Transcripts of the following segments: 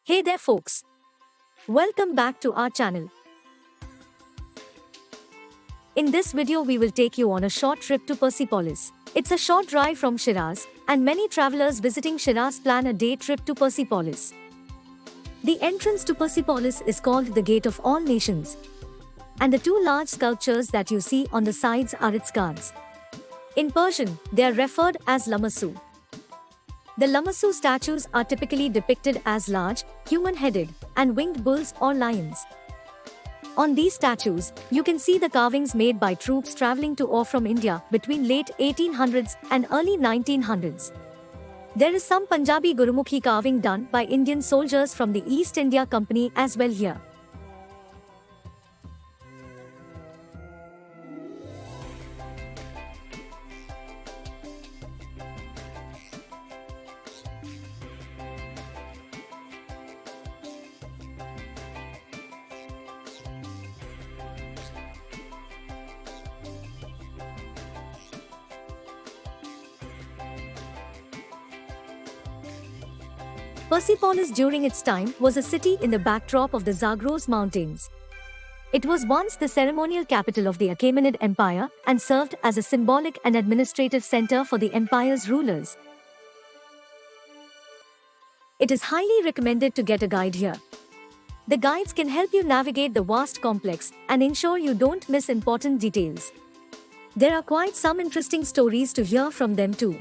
Hey there folks! Welcome back to our channel. In this video we will take you on a short trip to Persepolis. It's a short drive from Shiraz, and many travelers visiting Shiraz plan a day trip to Persepolis. The entrance to Persepolis is called the Gate of All Nations, and the two large sculptures that you see on the sides are its guards. In Persian, they are referred as lamasu. The lamasu statues are typically depicted as large, human-headed, and winged bulls or lions. On these statues, you can see the carvings made by troops traveling to or from India between late 1800s and early 1900s. There is some Punjabi Gurumukhi carving done by Indian soldiers from the East India Company as well here. Persepolis during its time was a city in the backdrop of the Zagros mountains. It was once the ceremonial capital of the Achaemenid Empire and served as a symbolic and administrative center for the empire's rulers. It is highly recommended to get a guide here. The guides can help you navigate the vast complex and ensure you don't miss important details. There are quite some interesting stories to hear from them too.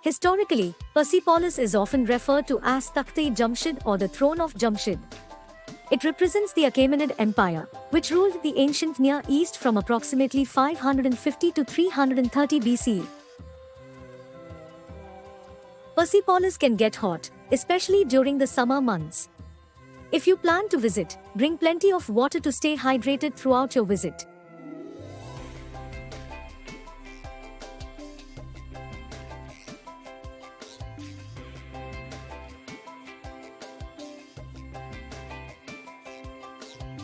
Historically, Persepolis is often referred to as Takht-e-Jamshid or the Throne of Jamshid. It represents the Achaemenid Empire, which ruled the ancient Near East from approximately 550 to 330 BCE. Persepolis can get hot, especially during the summer months. If you plan to visit, bring plenty of water to stay hydrated throughout your visit.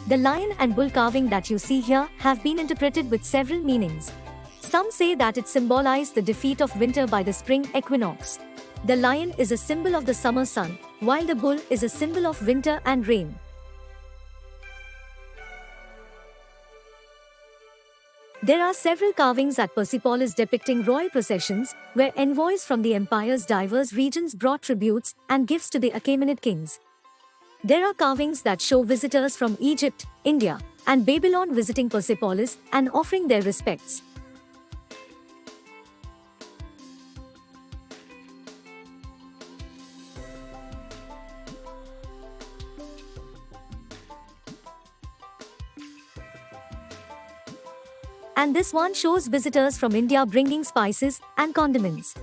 The lion and bull carving that you see here have been interpreted with several meanings. Some say that it symbolized the defeat of winter by the spring equinox. The lion is a symbol of the summer sun, while the bull is a symbol of winter and rain. There are several carvings at Persepolis depicting royal processions, where envoys from the empire's diverse regions brought tributes and gifts to the Achaemenid kings. There are carvings that show visitors from Egypt, India, and Babylon visiting Persepolis and offering their respects. And this one shows visitors from India bringing spices and condiments.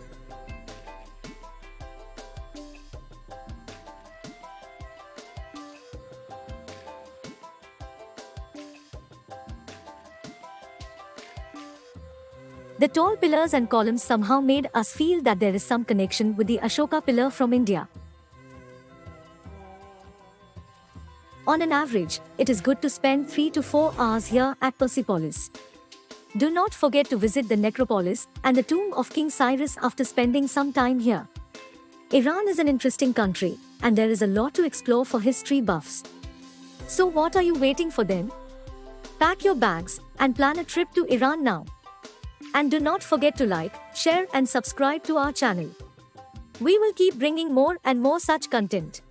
The tall pillars and columns somehow made us feel that there is some connection with the Ashoka pillar from India. On an average, it is good to spend 3 to 4 hours here at Persepolis. Do not forget to visit the necropolis and the tomb of King Cyrus after spending some time here. Iran is an interesting country, and there is a lot to explore for history buffs. So what are you waiting for then? Pack your bags and plan a trip to Iran now. And do not forget to like, share and subscribe to our channel. We will keep bringing more and more such content.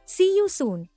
See you soon.